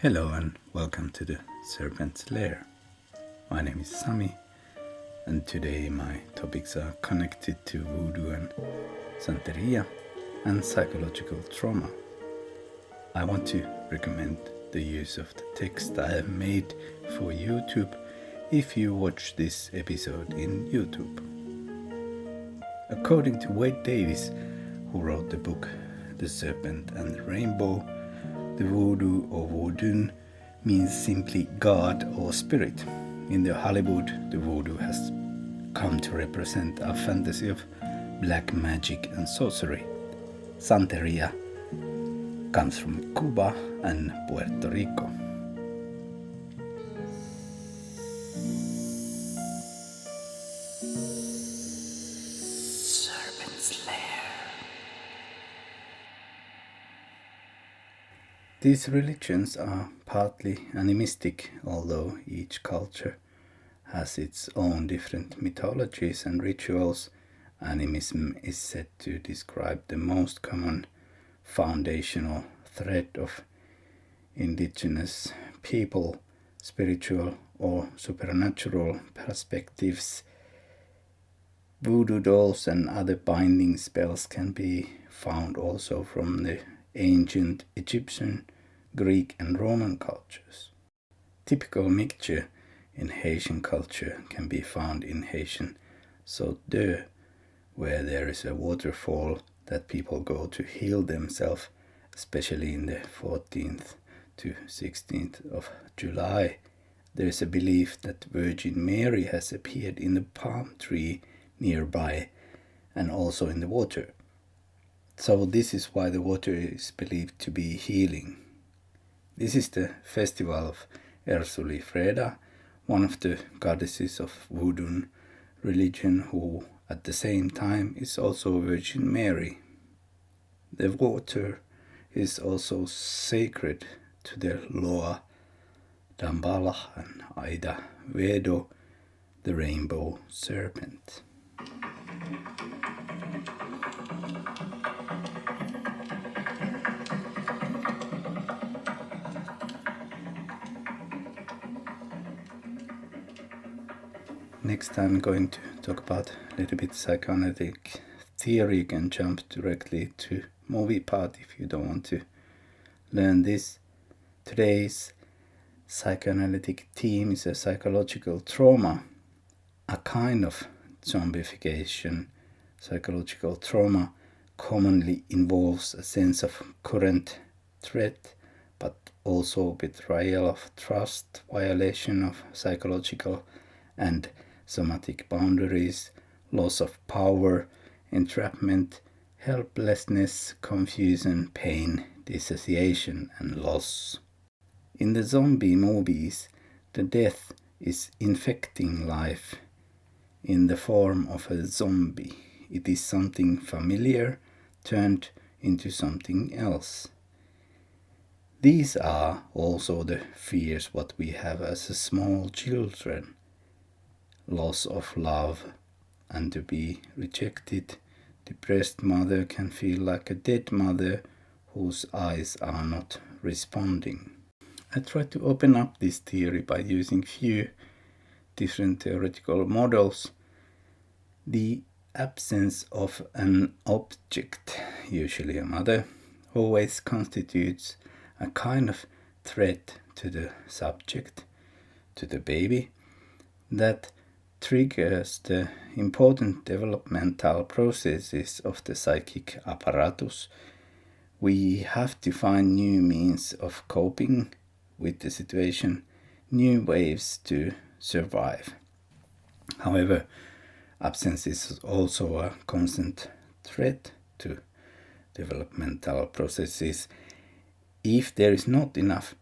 Hello and welcome to the Serpent's Lair. My name is Sami, and today my topics are connected to Voodoo and Santeria and psychological trauma. I want to recommend the use of the text I have made for YouTube if you watch this episode in YouTube. According to Wade Davis, who wrote the book The Serpent and the Rainbow, the Voodoo or Voudoun means simply God or spirit. In the Hollywood, the Voodoo has come to represent a fantasy of black magic and sorcery. Santeria comes from Cuba and Puerto Rico. Serpent's Lair. These religions are partly animistic, although each culture has its own different mythologies and rituals. Animism is said to describe the most common foundational thread of indigenous people, spiritual or supernatural perspectives. Voodoo dolls and other binding spells can be found also from the ancient Egyptian, Greek and Roman cultures. Typical mixture in Haitian culture can be found in Haitian Saut-d'Eau, where there is a waterfall that people go to heal themselves, especially in the 14th to 16th of July. There is a belief that Virgin Mary has appeared in the palm tree nearby and also in the water. So this is why the water is believed to be healing. This is the festival of Ersuli Freda, one of the goddesses of Voudoun religion, who at the same time is also Virgin Mary. The water is also sacred to the Loa, Dambala and Aida Vedo, the rainbow serpent. Next I'm going to talk about a little bit psychonautic theory. You can jump directly to movie part if you don't want to learn this. Today's psychoanalytic theme is a psychological trauma, a kind of zombification. Psychological trauma commonly involves a sense of current threat, but also betrayal of trust, violation of psychological and somatic boundaries, loss of power, entrapment, helplessness, confusion, pain, dissociation, and loss. In the zombie movies, the death is infecting life in the form of a zombie. It is something familiar turned into something else. These are also the fears what we have as small children. Loss of love and to be rejected. Depressed mother can feel like a dead mother whose eyes are not responding. I try to open up this theory by using few different theoretical models. The absence of an object, usually a mother, always constitutes a kind of threat to the subject, to the baby, that triggers the important developmental processes of the psychic apparatus. We have to find new means of coping with the situation, new ways to survive. However, absence is also a constant threat to developmental processes. If there is not enough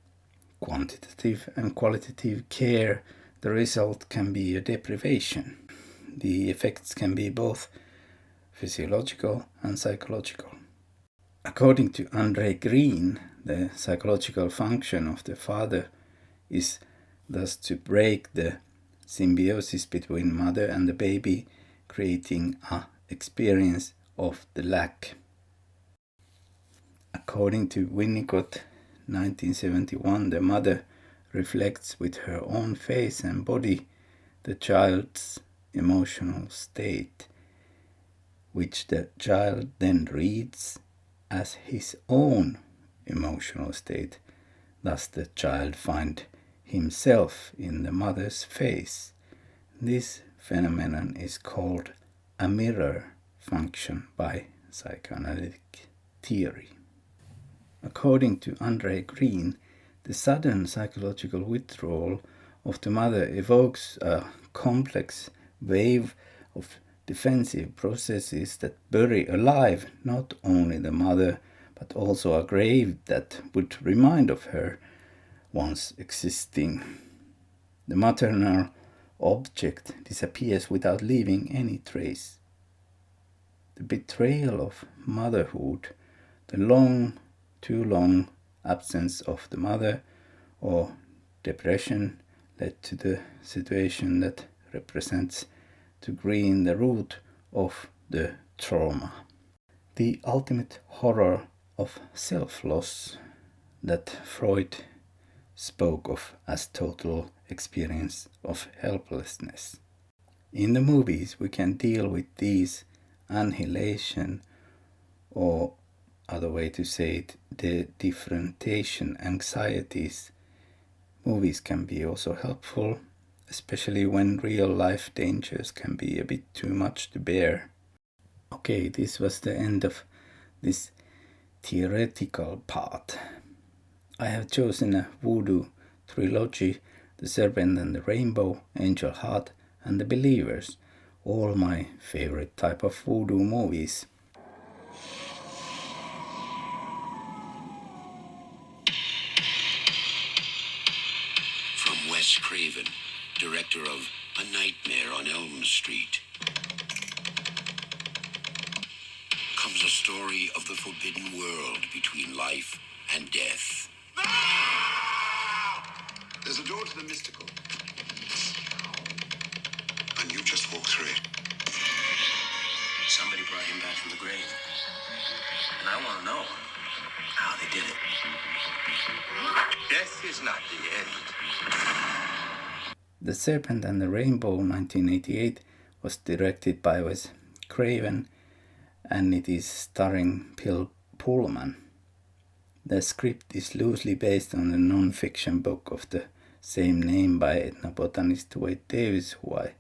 quantitative and qualitative care, the result can be a deprivation. The effects can be both physiological and psychological. According to André Greens, the psychological function of the father is thus to break the symbiosis between mother and the baby, creating an experience of the lack. According to Winnicott, 1971, the mother reflects with her own face and body the child's emotional state, which the child then reads as his own emotional state. Thus the child finds himself in the mother's face. This phenomenon is called a mirror function by psychoanalytic theory. According to André Greens, the sudden psychological withdrawal of the mother evokes a complex wave of defensive processes that bury alive not only the mother but also a grave that would remind of her once existing. The maternal object disappears without leaving any trace. The betrayal of motherhood, the too long absence of the mother, or depression led to the situation that represents to Green the root of the trauma. The ultimate horror of self-loss that Freud spoke of as total experience of helplessness. In the movies we can deal with these annihilation, or other way to say it, the differentiation anxieties. Movies can be also helpful, especially when real life dangers can be a bit too much to bear. Okay, this was the end of this theoretical part. I have chosen a Voodoo Trilogy, The Serpent and the Rainbow, Angel Heart and The Belivers, all my favorite type of Voodoo movies. From Wes Craven, director of A Nightmare on Elm Street, comes a story of the forbidden world between life and death. There's a door to the mystical. And you just walk through it. Somebody brought him back from the grave. And I want to know how they did it. Death is not the end. The Serpent and the Rainbow 1988 was directed by Wes Craven, and it is starring Bill Pullman. The script is loosely based on the non-fiction book of the same name by ethnobotanist Wade Davis, who I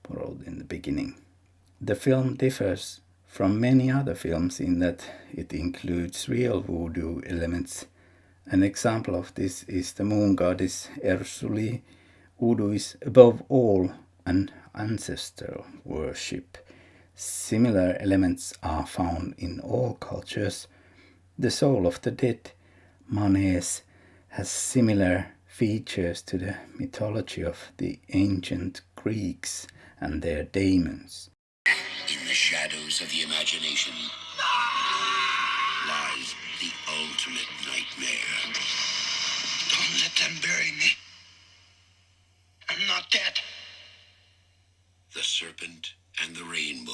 borrowed in the beginning. The film differs from many other films in that it includes real voodoo elements. An example of this is the moon goddess Easlily. Voodoo is above all an ancestral worship. Similar elements are found in all cultures. The soul of the dead, Manes, has similar features to the mythology of the ancient Greeks and their demons. In the shadows of the imagination lies the ultimate nightmare. Don't let them bury me. I'm not dead. The Serpent and the Rainbow.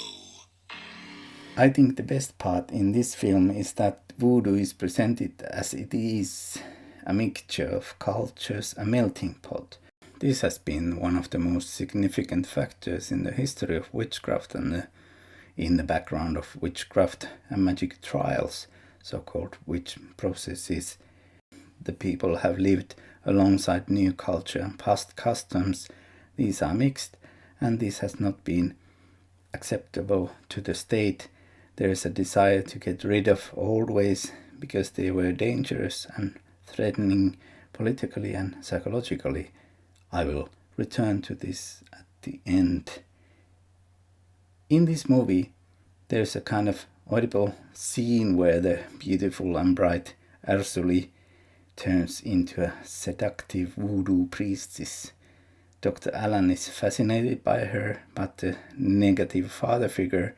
I think the best part in this film is that voodoo is presented as it is a mixture of cultures, a melting pot. This has been one of the most significant factors in the history of witchcraft and in the background of witchcraft and magic trials, so-called witch processes. The people have lived alongside new culture and past customs. These are mixed, and this has not been acceptable to the state. There is a desire to get rid of old ways because they were dangerous and threatening politically and psychologically. I will return to this at the end. In this movie, there's a kind of audible scene where the beautiful and bright Ursula turns into a seductive voodoo priestess. Dr. Alan is fascinated by her, but the negative father figure,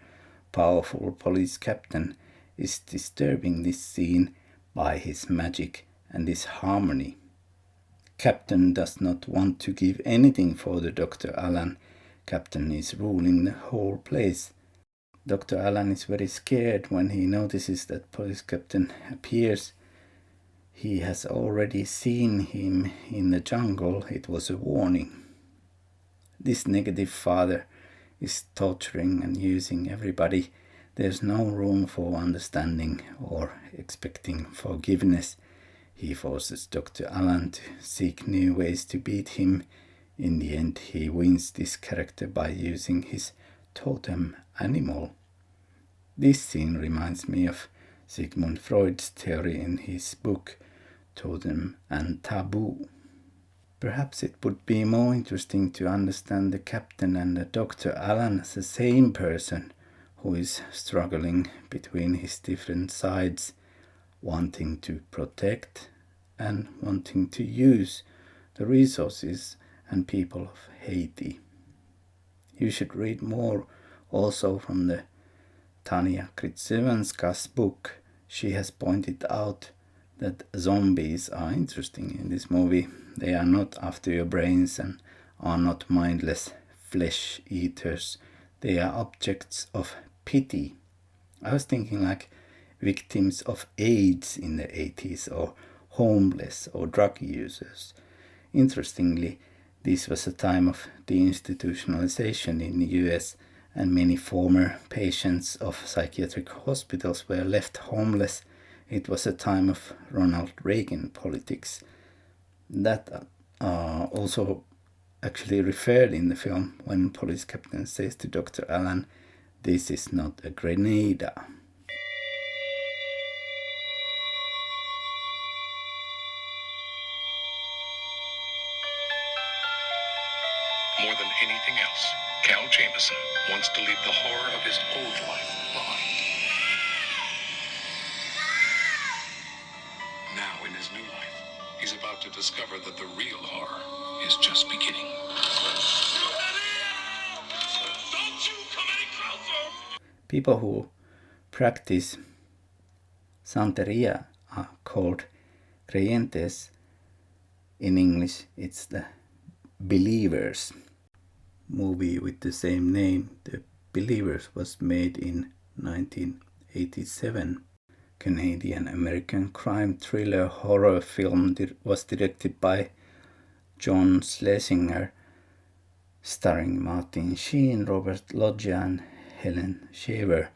powerful police captain, is disturbing this scene by his magic and his harmony. Captain does not want to give anything for the Dr. Alan. Captain is ruling the whole place. Dr. Alan is very scared when he notices that police captain appears. he has already seen him in the jungle, it was a warning. This negative father is torturing and using everybody. There's no room for understanding or expecting forgiveness. He forces Dr. Alan to seek new ways to beat him. In the end, he wins this character by using his totem animal. This scene reminds me of Sigmund Freud's theory in his book Totem and Taboo. Perhaps it would be more interesting to understand the captain and the Dr. Alan as the same person who is struggling between his different sides, wanting to protect and wanting to use the resources and people of Haiti. You should read more also from the Tanya Kritsevanska's book. She has pointed out that zombies are interesting in this movie. They are not after your brains and are not mindless flesh eaters. They are objects of pity. I was thinking like victims of AIDS in the 80s, or homeless or drug users. Interestingly, this was a time of deinstitutionalization in the US, and many former patients of psychiatric hospitals were left homeless. It was a time of Ronald Reagan politics. That also actually referred in the film when police captain says to Dr. Alan, "This is not a Grenada." More than anything else, Cal Jameson wants to leave the horror of his old life behind. Now, in his new life, he's about to discover that the real horror is just beginning. Don't you come any closer! People who practice Santeria are called creyentes. In English, it's the Belivers. Movie with the same name, The Belivers, was made in 1987. Canadian-American crime thriller horror film was directed by John Schlesinger, starring Martin Sheen, Robert Loggia and Helen Shaver.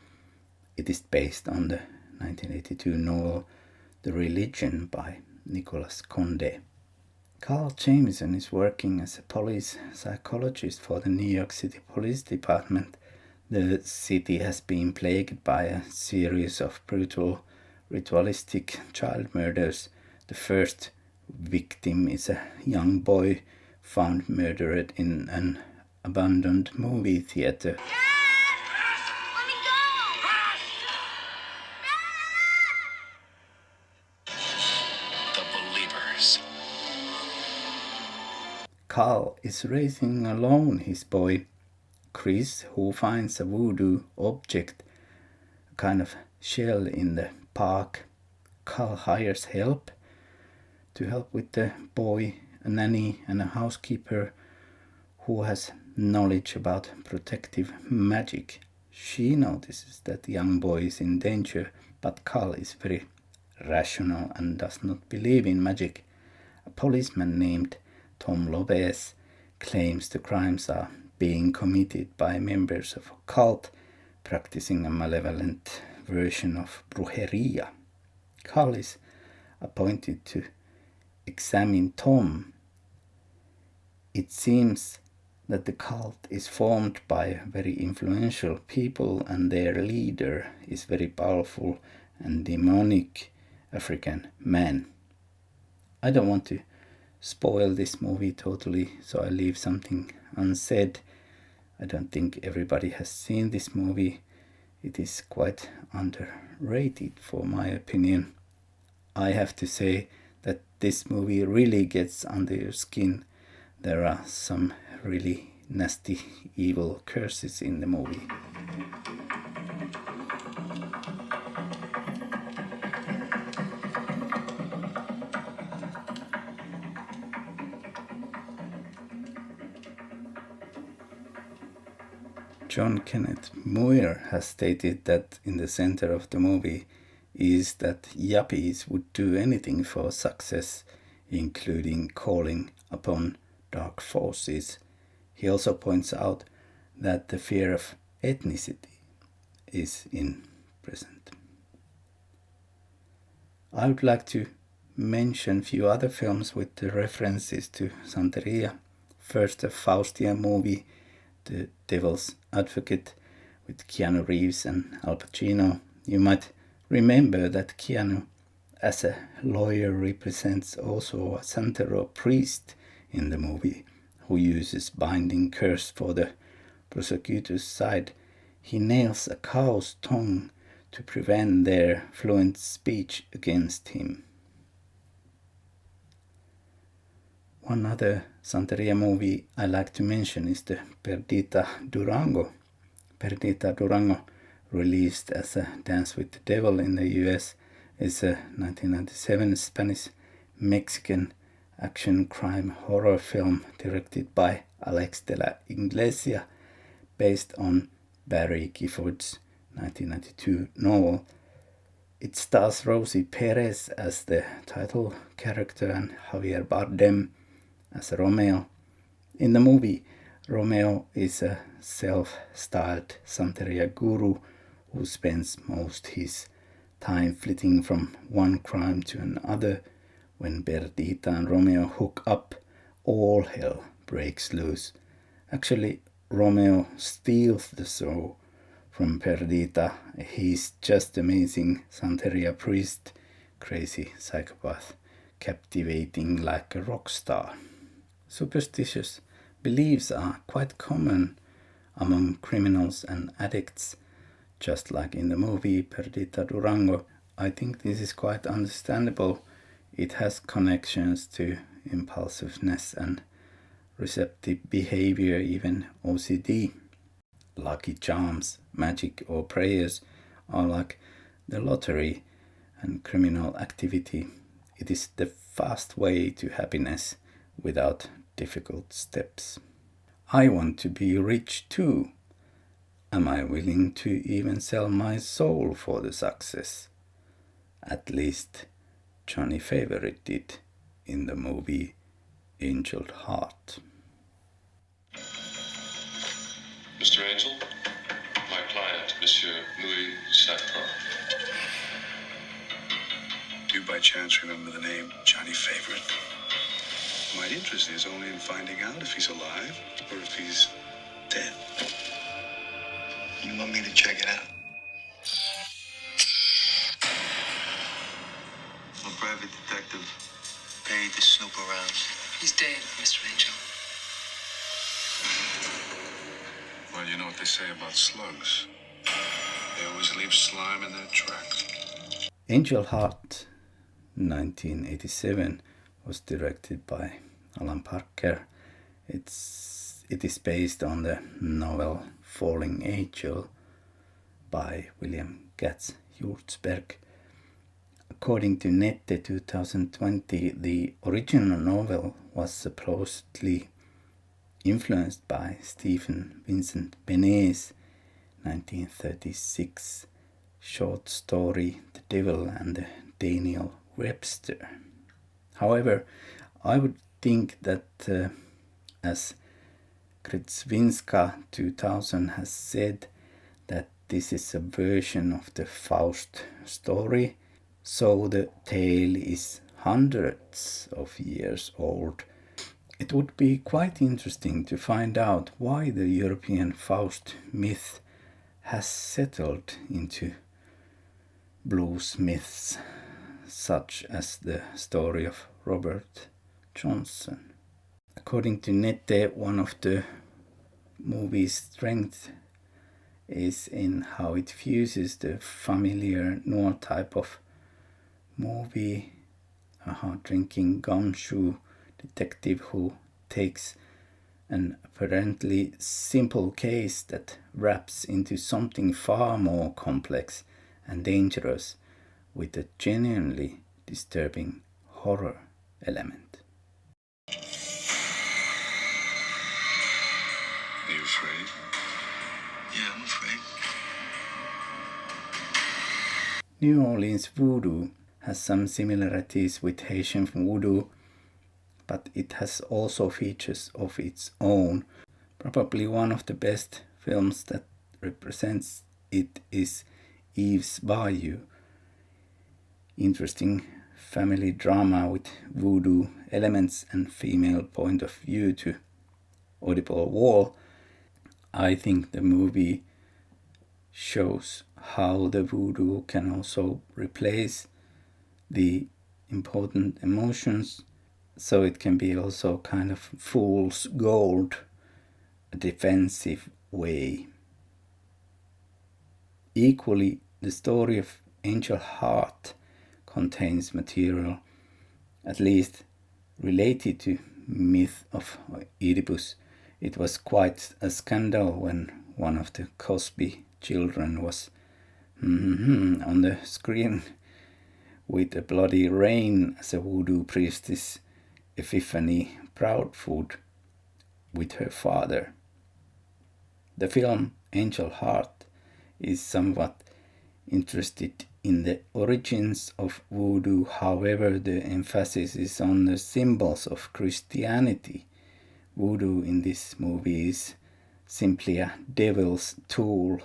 It is based on the 1982 novel The Religion by Nicolas Condé. Carl Jameson is working as a police psychologist for the New York City Police Department. The city has been plagued by a series of brutal, ritualistic child murders. The first victim is a young boy found murdered in an abandoned movie theater. The Believers. Carl is raising alone his boy, Chris, who finds a voodoo object, a kind of shell in the park. Carl hires help to help with the boy, a nanny and a housekeeper who has knowledge about protective magic. She notices that the young boy is in danger, but Carl is very rational and does not believe in magic. A policeman named Tom Lopez claims the crimes are being committed by members of a cult practicing a malevolent version of brujeria. Carl is appointed to examine Tom. It seems that the cult is formed by very influential people and their leader is very powerful and demonic African man. I don't want to spoil this movie totally, so I leave something unsaid. I don't think everybody has seen this movie. It is quite underrated for my opinion. I have to say that this movie really gets under your skin. There are some really nasty, evil curses in the movie. John Kenneth Muir has stated that in the center of the movie is that yuppies would do anything for success, including calling upon dark forces. He also points out that the fear of ethnicity is in present. I would like to mention a few other films with the references to Santeria. First, a Faustian movie, The Devil's Advocate, with Keanu Reeves and Al Pacino. You might remember that Keanu, as a lawyer, represents also a Santero priest in the movie, who uses binding curse for the prosecutor's side. He nails a cow's tongue to prevent their fluent speech against him. One other Santeria movie I like to mention is the Perdita Durango. Perdita Durango, released as a Dance with the Devil in the US, is a 1997 Spanish-Mexican action crime horror film directed by Alex de la Iglesia, based on Barry Gifford's 1992 novel. It stars Rosie Perez as the title character and Javier Bardem as Romeo. In the movie, Romeo is a self-styled Santeria guru who spends most his time flitting from one crime to another. When Perdita and Romeo hook up, all hell breaks loose. Actually, Romeo steals the soul from Perdita. He's just amazing Santeria priest, crazy psychopath, captivating like a rock star. Superstitious beliefs are quite common among criminals and addicts, just like in the movie Perdita Durango. I think this is quite understandable. It has connections to impulsiveness and receptive behavior, even OCD. Lucky charms, magic or prayers are like the lottery and criminal activity. It is the fast way to happiness without difficult steps. I want to be rich too. Am I willing to even sell my soul for the success? At least Johnny Favorite did in the movie Angel Heart. Mr. Angel, my client, Monsieur Louis Sapron. Do you by chance remember the name Johnny Favorite? My interest is only in finding out if he's alive or if he's dead. You want me to check it out? I'm a private detective paid to snoop around. He's dead, Mr. Angel. Well, you know what they say about slugs. They always leave slime in their tracks. Angel Heart, 1987, was directed by Alan Parker. It is based on the novel Falling Angel by William Gatz Hjortsberg. According to Nette 2020, the original novel was supposedly influenced by Stephen Vincent Benet's 1936 short story The Devil and the Daniel Webster. However, I would think that as Krzyzewska 2000 has said, that this is a version of the Faust story, so the tale is hundreds of years old. It would be quite interesting to find out why the European Faust myth has settled into blues myths, such as the story of Robert Johnson. According to Nette, one of the movie's strengths is in how it fuses the familiar noir type of movie, a hard-drinking gumshoe detective who takes an apparently simple case that wraps into something far more complex and dangerous with a genuinely disturbing horror element. Are you afraid? Yeah, I'm afraid. New Orleans Voodoo has some similarities with Haitian Voodoo, but it has also features of its own. Probably one of the best films that represents it is Eve's Bayou. Interesting family drama with voodoo elements and female point of view to audible wall. I think the movie shows how the voodoo can also replace the important emotions, so it can be also kind of fool's gold, a defensive way. Equally, the story of Angel Heart contains material, at least related to myth of Oedipus. It was quite a scandal when one of the Cosby children was on the screen with a bloody rain as a voodoo priestess, Epiphany Proudfoot, with her father. The film Angel Heart is somewhat interested in the origins of voodoo, however the emphasis is on the symbols of Christianity. Voodoo in this movie is simply a devil's tool.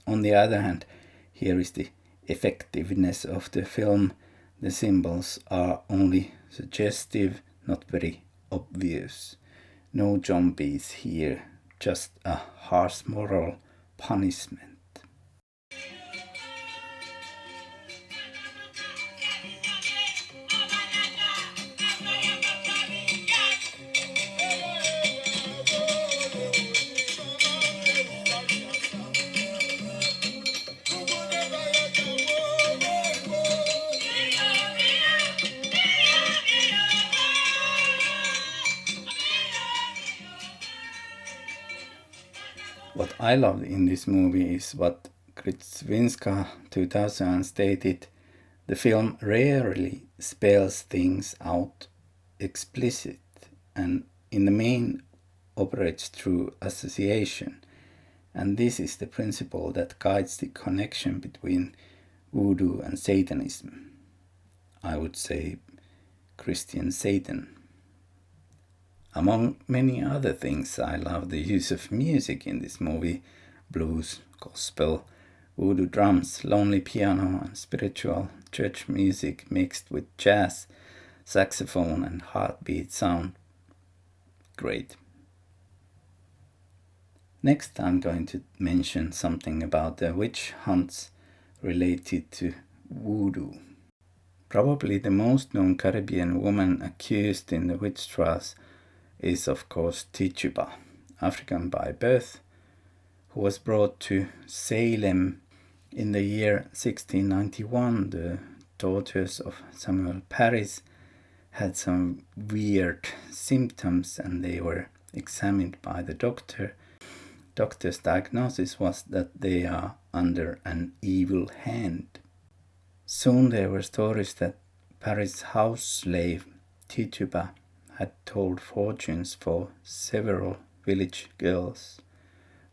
On the other hand, here is the effectiveness of the film. The symbols are only suggestive, not very obvious. No zombies here, just a harsh moral punishment. What I loved in this movie is what Krzyzewska 2000 stated: the film rarely spells things out explicit and in the main operates through association. And this is the principle that guides the connection between voodoo and Satanism. I would say Christian Satan. Among many other things, I love the use of music in this movie: blues, gospel, voodoo drums, lonely piano, and spiritual church music mixed with jazz, saxophone, and heartbeat sound. Great. Next, I'm going to mention something about the witch hunts related to voodoo. Probably the most known Caribbean woman accused in the witch trials is of course Tituba, African by birth, who was brought to Salem in the year 1691. The daughters of Samuel Parris had some weird symptoms and they were examined by the doctor. Doctor's diagnosis was that they are under an evil hand. Soon there were stories that Parris' house slave Tituba had told fortunes for several village girls.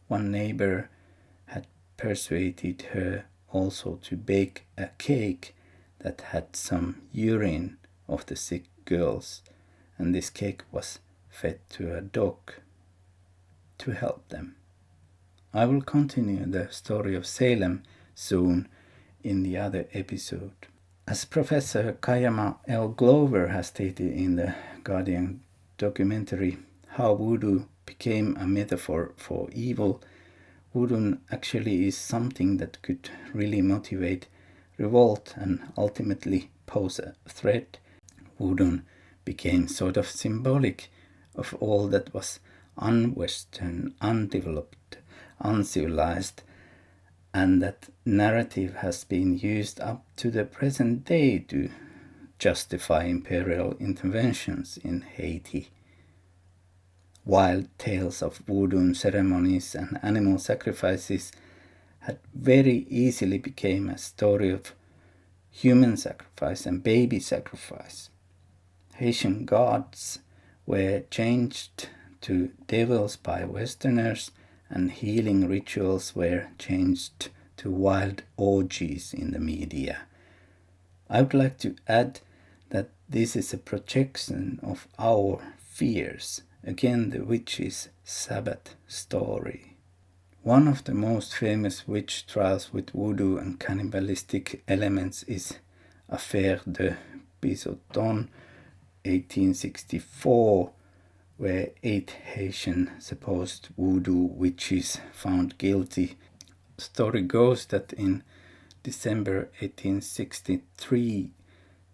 One neighbor had persuaded her also to bake a cake that had some urine of the sick girls, and this cake was fed to a dog to help them. I will continue the story of Salem soon in the other episode. As Professor Kayama L. Glover has stated in the Guardian documentary How Voodoo Became a Metaphor for Evil, Voudoun actually is something that could really motivate revolt and ultimately pose a threat. Voudoun became sort of symbolic of all that was un-Western, undeveloped, uncivilized, and that narrative has been used up to the present day to justify imperial interventions in Haiti. Wild tales of voodoo ceremonies and animal sacrifices had very easily become a story of human sacrifice and baby sacrifice. Haitian gods were changed to devils by Westerners, and healing rituals were changed to wild orgies in the media. I would like to add that this is a projection of our fears, again the witch's Sabbath story. One of the most famous witch trials with voodoo and cannibalistic elements is Affaire de Bassett, 1864, where 8 Haitian supposed voodoo witches found guilty. Story goes that in December 1863,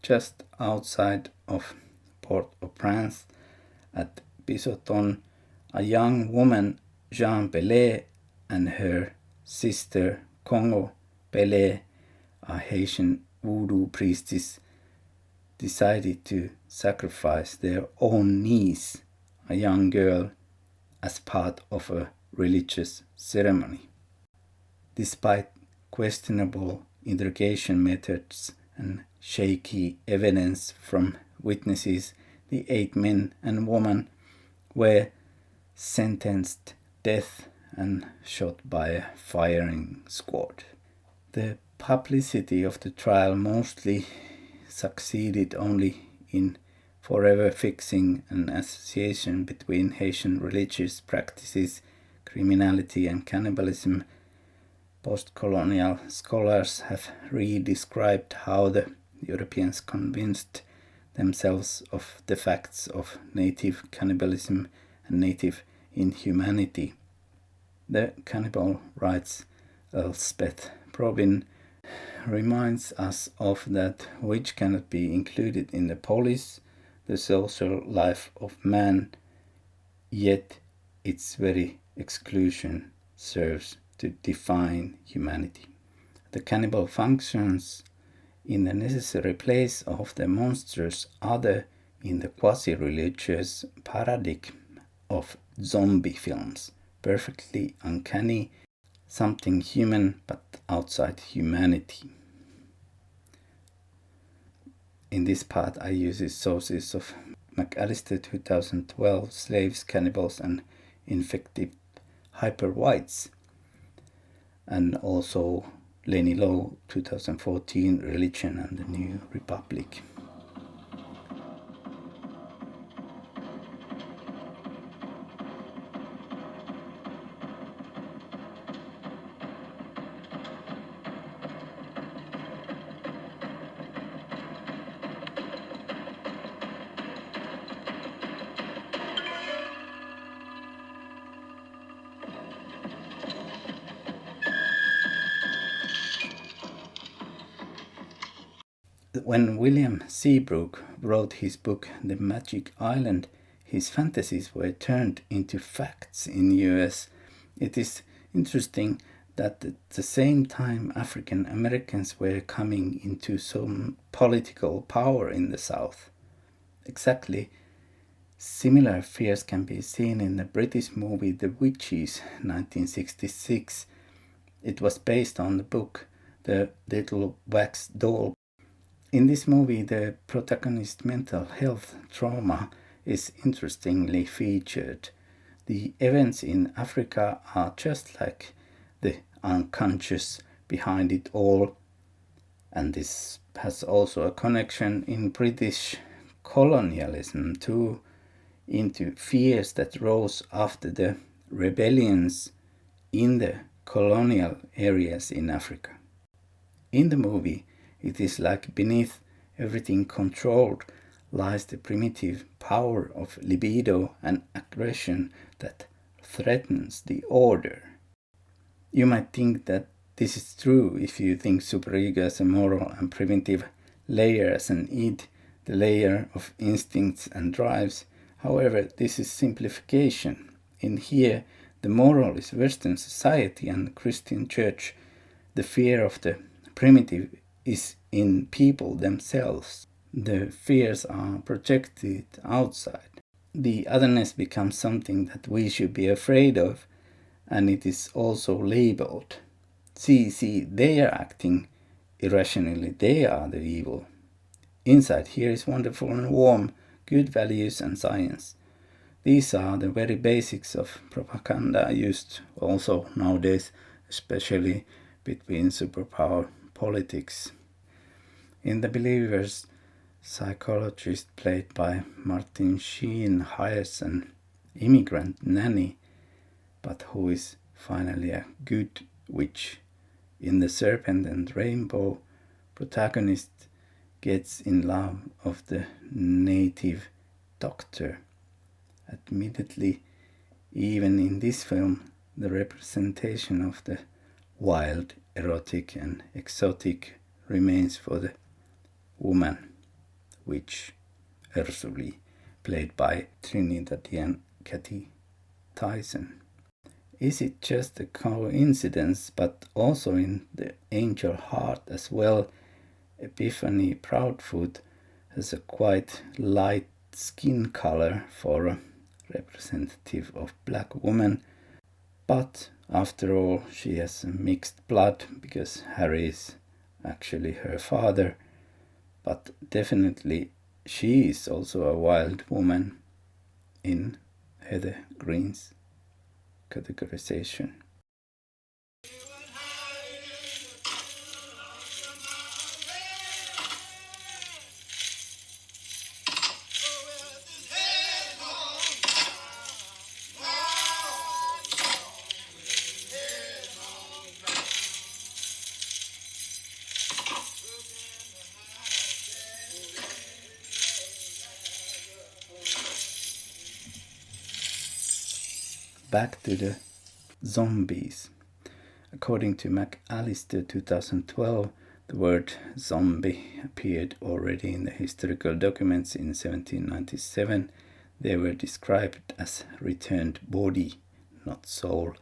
just outside of Port-au-Prince at Bassett, a young woman, Jean Bellet, and her sister Congo Bellet, a Haitian voodoo priestess, decided to sacrifice their own niece, a young girl, as part of a religious ceremony. Despite questionable interrogation methods and shaky evidence from witnesses, the 8 men and woman were sentenced to death and shot by a firing squad. The publicity of the trial mostly succeeded only in forever fixing an association between Haitian religious practices, criminality, and cannibalism. Post-colonial scholars have redescribed how the Europeans convinced themselves of the facts of native cannibalism and native inhumanity. The cannibal, writes Elspeth Probin, reminds us of that which cannot be included in the polis, the social life of man, yet its very exclusion serves to define humanity. The cannibal functions in the necessary place of the monstrous other in the quasi-religious paradigm of zombie films, perfectly uncanny, something human but outside humanity. In this part I use sources of McAllister 2012, Slaves, Cannibals and Infective Hyper-Whites, and also Lenny Lowe 2014, Religion and the New Republic. When William Seabrook wrote his book The Magic Island, his fantasies were turned into facts in the US. It is interesting that at the same time African Americans were coming into some political power in the South. Exactly similar fears can be seen in the British movie The Witches, 1966. It was based on the book The Little Wax Doll. In this movie, the protagonist's mental health trauma is interestingly featured. The events in Africa are just like the unconscious behind it all, and this has also a connection in British colonialism too, into fears that rose after the rebellions in the colonial areas in Africa. In the movie, it is like beneath everything controlled lies the primitive power of libido and aggression that threatens the order. You might think that this is true if you think superego as a moral and primitive layer as an id, the layer of instincts and drives. However, this is simplification. In here, the moral is Western society and Christian church. The fear of the primitive is in people themselves. The fears are projected outside. The otherness becomes something that we should be afraid of, and it is also labeled. See, they are acting irrationally. They are the evil. Inside here is wonderful and warm, good values and science. These are the very basics of propaganda used also nowadays, especially between superpower politics. In The Belivers, psychologist played by Martin Sheen hires an immigrant nanny, but who is finally a good witch. In The Serpent and Rainbow, protagonist gets in love of the native doctor. Admittedly, even in this film, the representation of the wild, erotic and exotic remains for the woman, witch Ursula, played by Trinidadian Kathy Tyson. Is it just a coincidence, but also in the angel heart as well, Epiphany Proudfoot has a quite light skin color for a representative of black woman, but after all she has a mixed blood because Harry is actually her father, but definitely she is also a wild woman in André Greens categorization. Back to the zombies. According to McAllister 2012, the word zombie appeared already in the historical documents in 1797. They were described as returned body, not soul,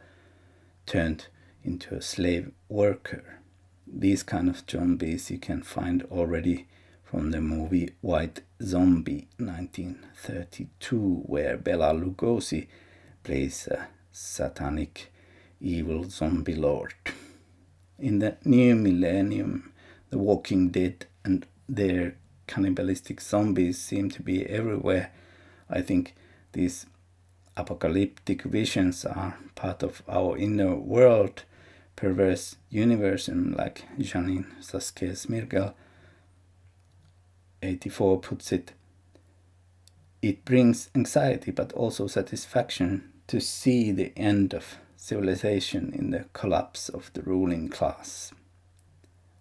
turned into a slave worker. These kind of zombies you can find already from the movie White Zombie 1932, where Bela Lugosi plays a satanic evil zombie lord. In the new millennium, the Walking Dead and their cannibalistic zombies seem to be everywhere. I think these apocalyptic visions are part of our inner world, perverse universum, like Janine Saskia Smirgal 84 puts it. It brings anxiety but also satisfaction to see the end of civilization in the collapse of the ruling class.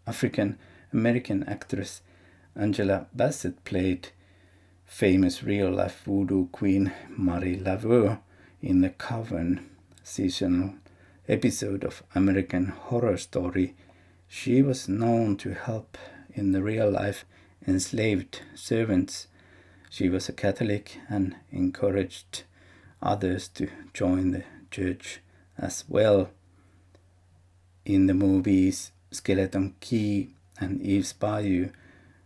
African-American actress Angela Bassett played famous real-life voodoo queen Marie Laveau in the Coven seasonal episode of American Horror Story. She was known to help in the real-life enslaved servants. She was a Catholic and encouraged others to join the church as well. In the movies Skeleton Key and Eve's Bayou,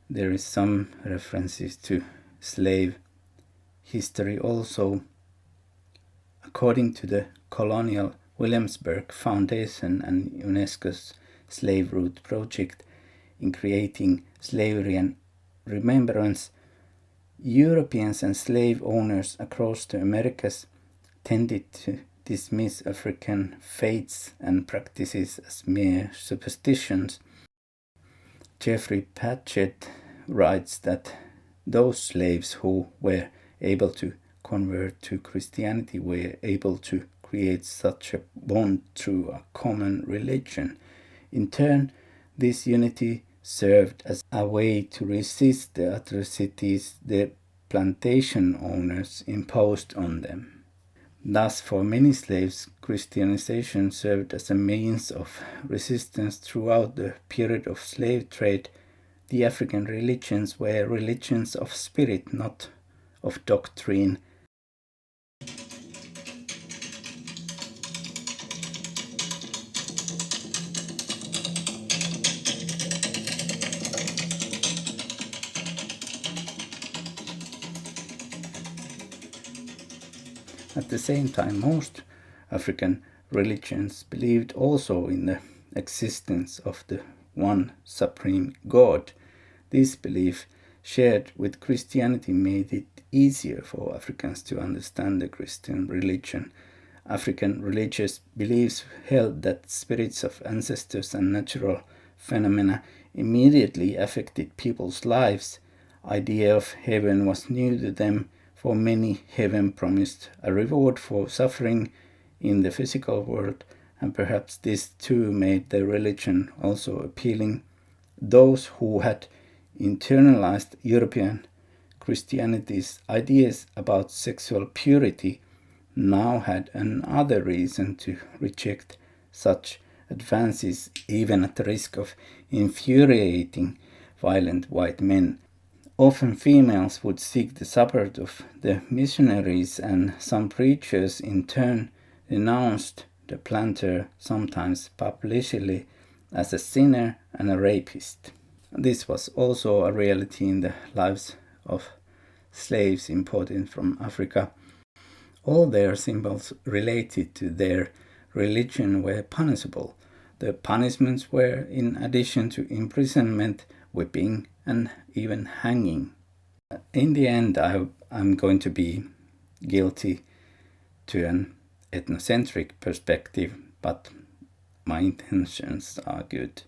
there is some references to slave history also. According to the Colonial Williamsburg Foundation and UNESCO's Slave Route Project in creating slavery and remembrance, Europeans and slave owners across the Americas tended to dismiss African faiths and practices as mere superstitions. Jeffrey Patchett writes that those slaves who were able to convert to Christianity were able to create such a bond through a common religion. In turn, this unity served as a way to resist the atrocities the plantation owners imposed on them. Thus, for many slaves, Christianization served as a means of resistance throughout the period of slave trade. The African religions were religions of spirit, not of doctrine. At the same time, most African religions believed also in the existence of the one supreme God. This belief, shared with Christianity, made it easier for Africans to understand the Christian religion. African religious beliefs held that spirits of ancestors and natural phenomena immediately affected people's lives. Idea of heaven was new to them. For many, heaven promised a reward for suffering in the physical world, and perhaps this too made the religion also appealing. Those who had internalized European Christianity's ideas about sexual purity now had another reason to reject such advances, even at the risk of infuriating violent white men. Often females would seek the support of the missionaries, and some preachers in turn denounced the planter, sometimes publicly, as a sinner and a rapist. This was also a reality in the lives of slaves imported from Africa. All their symbols related to their religion were punishable. The punishments were, in addition to imprisonment, whipping, and even hanging. In the end, I'm going to be guilty to an ethnocentric perspective, but my intentions are good.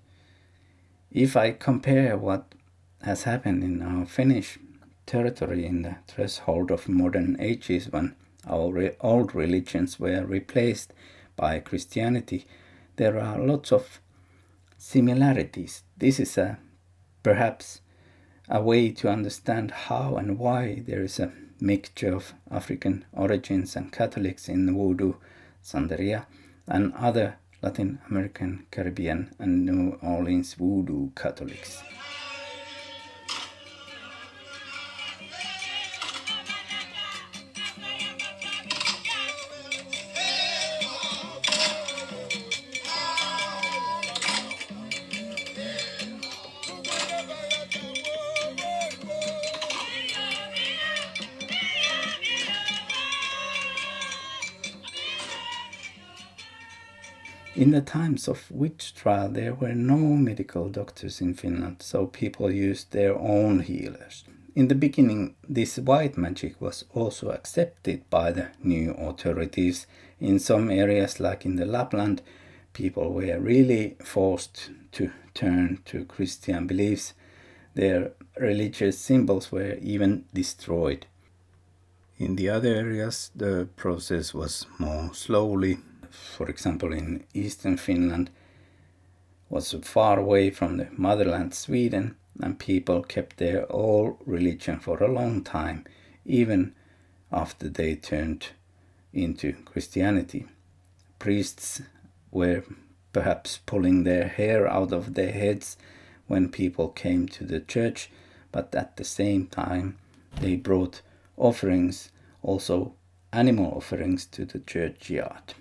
If I compare what has happened in our Finnish territory in the threshold of modern ages, when our old religions were replaced by Christianity, there are lots of similarities. This is perhaps a way to understand how and why there is a mixture of African origins and Catholics in Voodoo, Santeria, and other Latin American, Caribbean, and New Orleans Voodoo Catholics. In the times of witch trial, there were no medical doctors in Finland, so people used their own healers. In the beginning, this white magic was also accepted by the new authorities. In some areas, like in the Lapland, people were really forced to turn to Christian beliefs. Their religious symbols were even destroyed. In the other areas, the process was more slowly. For example, in eastern Finland was far away from the motherland Sweden, and people kept their old religion for a long time, even after they turned into Christianity. Priests were perhaps pulling their hair out of their heads when people came to the church, but at the same time they brought offerings, also animal offerings, to the churchyard.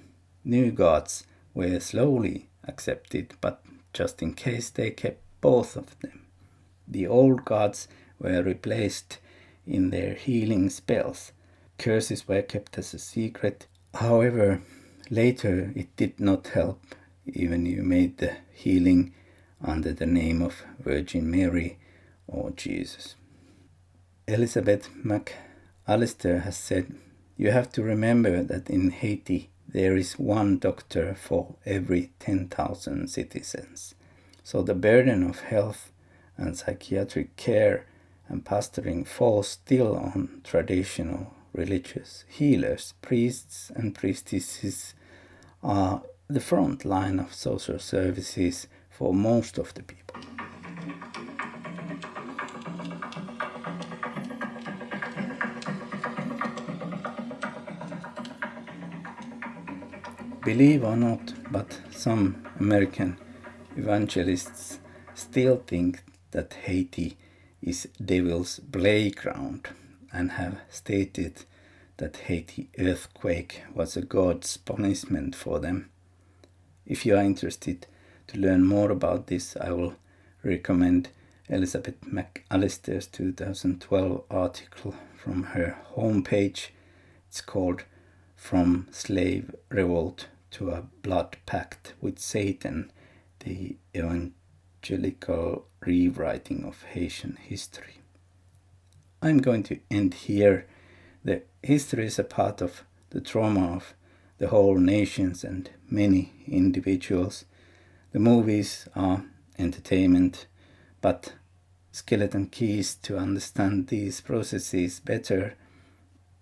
New gods were slowly accepted, but just in case they kept both of them. The old gods were replaced in their healing spells. Curses were kept as a secret. However, later it did not help, even you made the healing under the name of Virgin Mary or Jesus. Elizabeth McAllister has said, "You have to remember that in Haiti there is one doctor for every 10,000 citizens. So the burden of health and psychiatric care and pastoring falls still on traditional religious healers. Priests and priestesses are the front line of social services for most of the people." Believe or not, but some American evangelists still think that Haiti is devil's playground and have stated that Haiti earthquake was a God's punishment for them. If you are interested to learn more about this, I will recommend Elizabeth McAllister's 2012 article from her homepage. It's called "From Slave Revolt to a Blood Pact with Satan, the Evangelical Rewriting of Haitian History." I'm going to end here. The history is a part of the trauma of the whole nations and many individuals. The movies are entertainment, but skeleton keys to understand these processes better,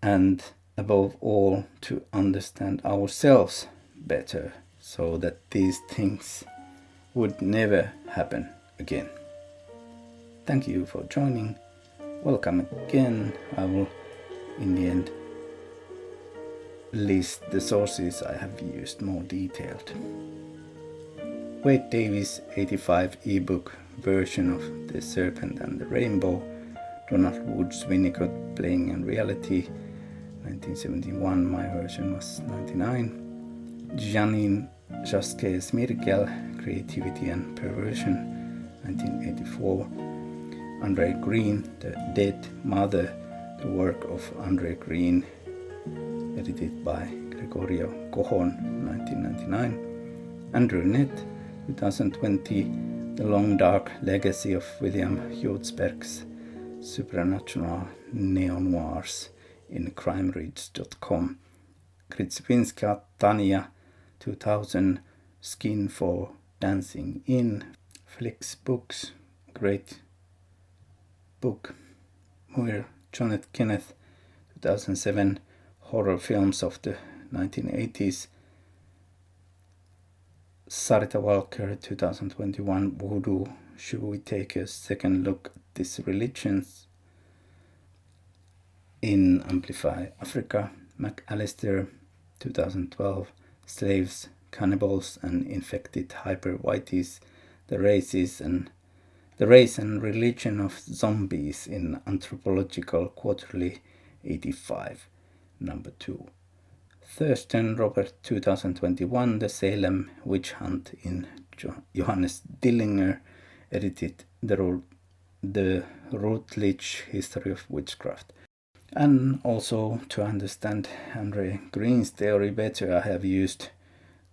and above all to understand ourselves better, so that these things would never happen again. Thank you for joining. Welcome again. I will in the end list the sources I have used more detailed. Wade Davis 85 ebook version of The Serpent and the Rainbow, Donald Wood's Winnicott Playing in Reality 1971, my version was 99. Janine Jasquez Mirkel, Creativity and Perversion 1984. André Greens, The Dead Mother, the work of André Greens, edited by Gregorio Cojon 1999. Andrew Nett 2020, The Long Dark Legacy of William Hjortsberg's Supernatural Neo-Noirs in crimereads.com. Kritsvinska Tanya 2000, Skin for Dancing in. Flix Books, great book. Muir Jonathan Kenneth 2007, Horror Films of the 1980s. Sarita Walker 2021, Voodoo, Should We Take a Second Look at These Religions? In Amplify Africa. McAllister 2012, Slaves, Cannibals and Infected Hyper-Whiteys, the Race and Religion of Zombies in Anthropological Quarterly 85, number 2. Thurston Robert 2021, The Salem Witch Hunt in Johannes Dillinger, edited the Routledge History of Witchcraft. And also to understand André Greens' theory better, I have used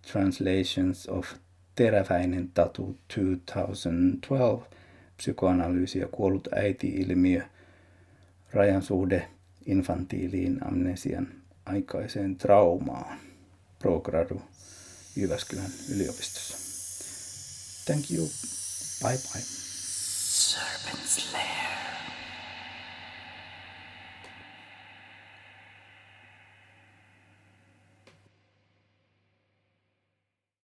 translations of Teräväinen Tatu 2012, Psykoanalyysi ja kuollut äiti-ilmiö, rajan suhde infantiiliin amnesian aikaiseen traumaan, Progradu Jyväskylän yliopistossa. Thank you. Bye bye. Serpent's Lair.